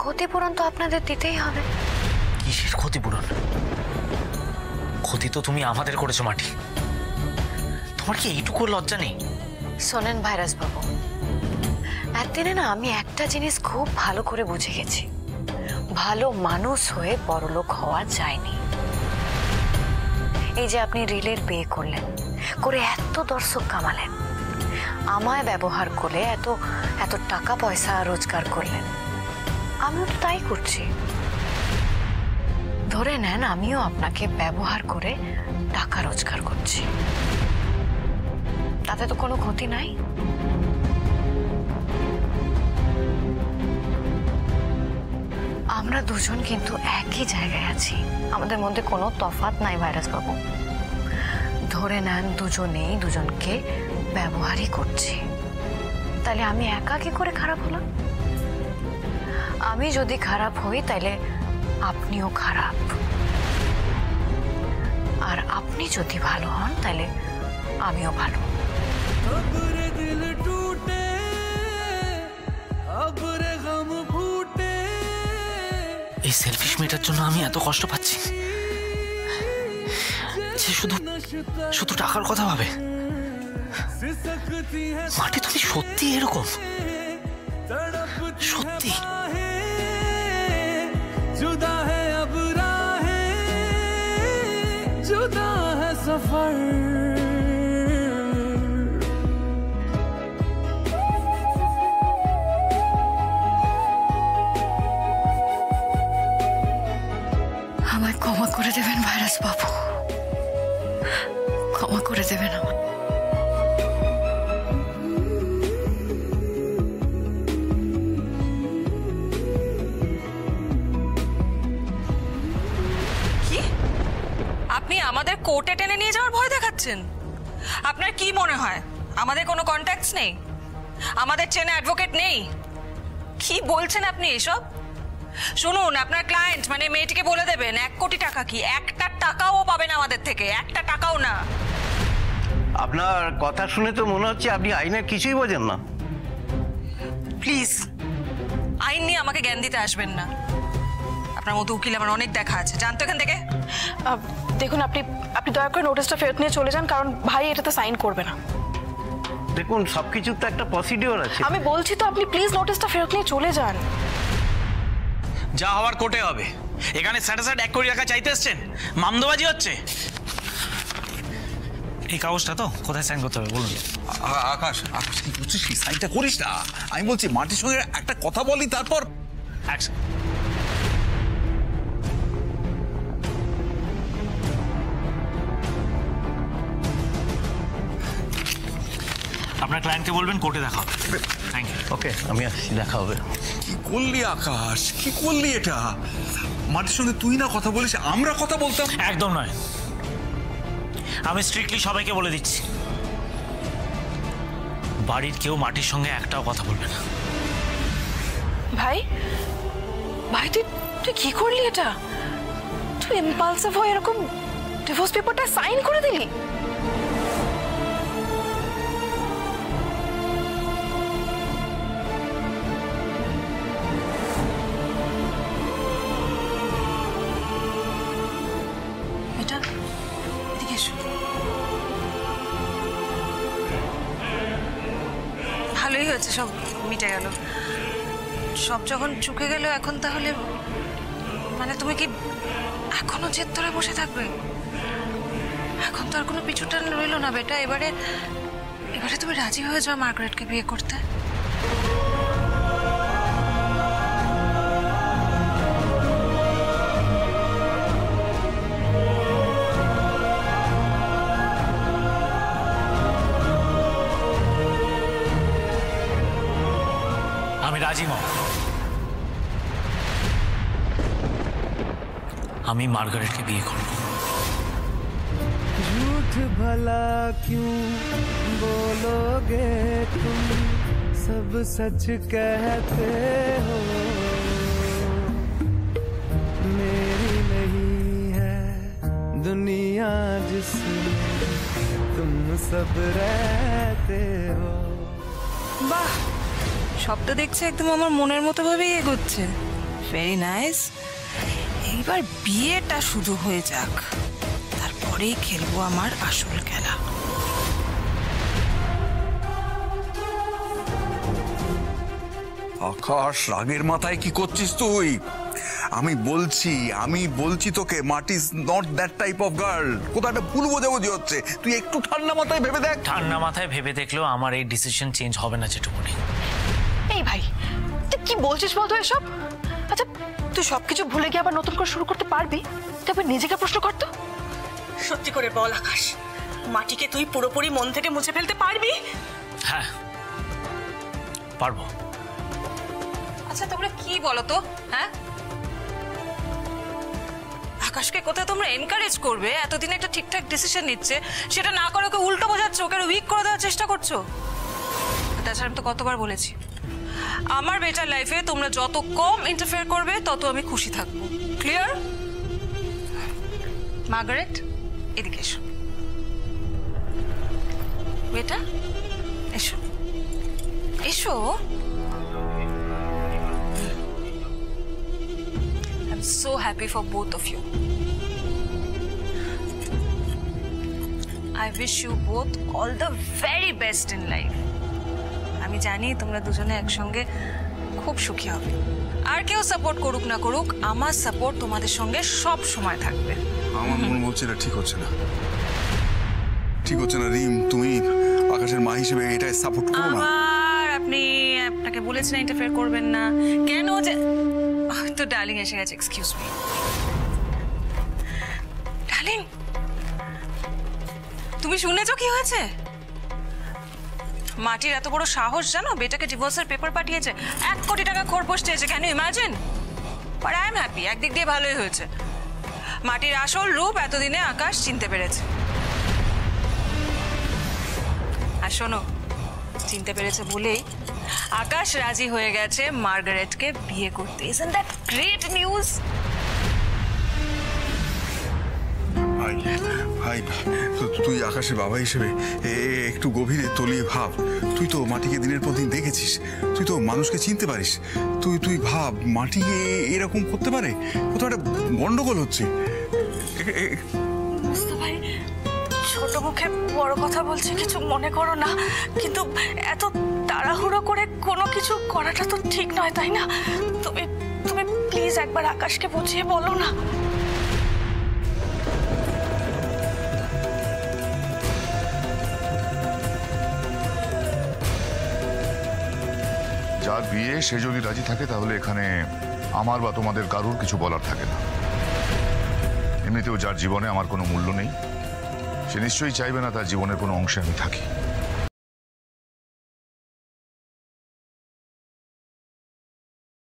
ক্ষতিপূরণ তো আপনাদের দিতেই হবে। কিসের ক্ষতিপূরণ? ক্ষতি তো তুমি আমাদের করেছো মাটি। তোমার কি এইটুকু লজ্জা নেই? শোনেন ভাইরাস বাবু, একদিনে না আমি একটা জিনিস খুব ভালো করে বুঝে গেছি, ভালো মানুষ হয়ে বড়লোক হওয়া যায়নি। এই যে আপনি রিলের বিয়ে করলেন, করে এত দর্শক কামালেন, আমায় ব্যবহার করে এত এত টাকা পয়সা রোজগার করলেন, আমিও তো তাই করছি। ধরে নেন আমিও আপনাকে ব্যবহার করে টাকা রোজগার করছি, তাতে তো কোনো ক্ষতি নাই। আমরা দুজন কিন্তু একই জায়গায় আছি, আমাদের মধ্যে কোনো তফাৎ নাই ভাইরাস বাবু। ধরে নেন দুজনেই দুজনকে ব্যবহারই করছি, তাহলে আমি একা কি করে খারাপ হলাম? আমি যদি খারাপ হই তাহলে আপনিও খারাপ, আর আপনি যদি ভালো হন তাহলে আমিও ভালো। এই সেলফিশ মেয়েটার জন্য আমি এত কষ্ট পাচ্ছি, যে শুধু শুধু টাকার কথা ভাবে। মাটি তুমি সত্যি এরকম? সত্যি? जुदा है अब राहें, जुदा है सफर। আমায় ক্ষমা করে দেবেন ভাইরাস বাবু, ক্ষমা করে দেবেন আমায়। আপনি আমাদের কোর্টে টেনে নিয়ে যাওয়ার ভয় দেখাচ্ছেন? আপনার কি মনে হয় আমাদের কোনো কন্ট্যাক্টস নেই? আমাদের চেনা অ্যাডভোকেট নেই? কি বলছেন আপনি এসব? শুনুন, আপনার ক্লায়েন্ট মানে মেয়েটিকে বলে দেবেন 1 কোটি টাকা কি একটা টাকাও পাবেন আমাদের থেকে, একটা টাকাও না। আপনার কথা শুনে তো মনে হচ্ছে আপনি আইনের কিছুই বোঝেন না। প্লিজ আইন নিয়ে আমাকে জ্ঞান দিতে আসবেন না। আপনার মতো উকিল আমার অনেক দেখা আছে, জানতো এখান থেকে। দেখুন, আপনি আপনি দয়া করে নোটিশটা ফেরত নিয়ে চলে যান, কারণ ভাই এটাতে সাইন করবে না। দেখুন, সবকিছুর তো একটা প্রসিডিওর আছে। আমি বলছি তো, আপনি প্লিজ নোটিশটা ফেরত নিয়ে চলে যান। যা হওয়ার কোর্টে হবে। এখানে স্যাটাসাইড 1 কোটি টাকা চাইতে এসছেন, মামদোবাজি হচ্ছে। এই কাগজটা তো কোথায় সাইন করতে হবে বলুন? আকাশ, আকাশ কি করছিস? সাইনটা করিস না। আমি বলছি মাটির সঙ্গে একটা কথা বলি, তারপর আপনার ক্লায়েন্টকে বলবেন কোর্টে দেখা হবে। Thank you. ওকে, আমি আসছি, দেখা হবে। কি করলি আকাশ, কি করলি এটা? মাটির সঙ্গে তুই না কথা বলিস, আমরা কথা বলতাম। একদম নয়, আমি স্ট্রিক্টলি সবাইকে বলে দিচ্ছি, বাড়ির কেউ মাটির সঙ্গে একটাও কথা বলবে না। ভাই, ভাই তুই কি করলি এটা? তুই ইম্পালসিভ হয়ে এরকম ডিভোর্স পেপারটা সাইন করে দিলি? ভালোই হয়েছে, সব মিটে গেল। সব যখন চুকে গেল, এখন তাহলে মানে তুমি কি এখনো জেদ ধরে বসে থাকবে? এখন তো আর কোনো পিছুটান রইল না বেটা। এবারে তুমি রাজি হয়ে যাও মার্গারেটকে বিয়ে করতে। আমি রাজি নই। আমি মার্গারেটকে বিয়ে করব। झूठ भला क्यों बोलोगे तुम, सब सच कहते हो। मेरी नहीं है दुनिया जिसमें तुम सब रहते हो। বাহ, সব তো দেখছি একদম আমার মনের মতো ভাবেই এগোচ্ছে। Very nice. এইবার বিয়েটা শুরু হয়ে যাক, তারপরেই খেলবো আমার আসল খেলা। আকাশ, রাগের মাথায় কি করছিস তুই? আমি বলছি তোকে মাটি is not that type of girl. কোথাও একটা ভুল বোঝাবুঝি হচ্ছে, তুই একটু ঠান্ডা মাথায় ভেবে দেখ। ঠান্ডা মাথায় ভেবে দেখলেও আমার এই ডিসিশন চেঞ্জ হবে না যেটুকুনি। এই ভাই, তুই কি বলছিস বলতো এসব? আচ্ছা, তুই সবকিছু ভুলে গিয়ে আবার নতুন করে শুরু করতে পারবি? তারপর নিজেকে প্রশ্ন করতো। সত্যি করে বল আকাশ, মাটিকে তুই পুরোপুরি মন থেকে মুছে ফেলতে পারবি? হ্যাঁ, পারবো। আচ্ছা তোমরা কি বলো তো, হ্যাঁ? আকাশকে কোথায় তোমরা এনকারেজ করবে? এতদিন একটা ঠিকঠাক ডিসিশন নিচ্ছে, সেটা না করে ওকে উল্টো বোঝাচ্ছ, ওকে উইক করে দেওয়ার চেষ্টা করছো। তাছাড়া আমি তো কতবার বলেছি, আমার বেটার লাইফে তোমরা যত কম ইন্টারফেয়ার করবে তত আমি খুশি থাকবো। ক্লিয়ার? মার্গারেট, এদিকে এসো। বেটা এসো এসো। I'm so happy for both of you. I wish you both all the very best in life. আমি জানি তোমরা দুজনে একসঙ্গে খুব সুখী হবে। আর কেউ সাপোর্ট করুক না করুক, আমার সাপোর্ট তোমাদের সঙ্গে সব সময় থাকবে। আমার মনে হচ্ছে এটা ঠিক হচ্ছে না, ঠিক হচ্ছে না রিম। তুমি আকাশের মা হিসেবে এটা সাপোর্ট করো না। আর আপনাকে বলেছি না ইন্টারফেয়ার করবেন না। কেন যে তো ডার্লিং এসে গেছে, এক্সকিউজ মি। ডার্লিং, তুমি শুনেছো কি হয়েছে? মাটির এত বড় সাহস, জানো? বেটাকে ডিভোর্সের পেপার পাঠিয়েছে, 1 কোটি টাকা খরপোশ চেয়েছে। Can you imagine? But I am happy, একদিক দিয়ে ভালোই হয়েছে। মাটির আসল রূপ এতদিনে আকাশ চিনতে পেরেছে। আর শোনো, চিনতে পেরেছে বলেই আকাশ রাজি হয়ে গেছে মার্গারেটকে বিয়ে করতে। Isn't that great news? ভাই ভাই, তুই আকাশের বাবা হিসেবে একটু গভীরে তলিয়ে ভাব। তুই তো মাটিকে দিনের পর দিন দেখেছিস, তুই তো মানুষকে চিনতে পারিস। তুই ভাব, মাটি এরকম করতে পারে? কোথাও একটা গন্ডগোল হচ্ছে। ভাই, ছোট মুখে বড় কথা বলছি, কিছু মনে করো না। কিন্তু এত তাড়াহুড়ো করে কোনো কিছু করাটা তো ঠিক নয়, তাই না? তুমি তুমি প্লিজ একবার আকাশকে বুঝিয়ে বলো না। যার বিয়ে সে যদি রাজি থাকে তাহলে এখানে আমার বা তোমাদের কারুর কিছু বলার থাকে না। এমনিতেও যার জীবনে আমার কোনো মূল্য নেই, সে নিশ্চয়ই চাইবে না তার জীবনের কোনো অংশে আমি থাকি।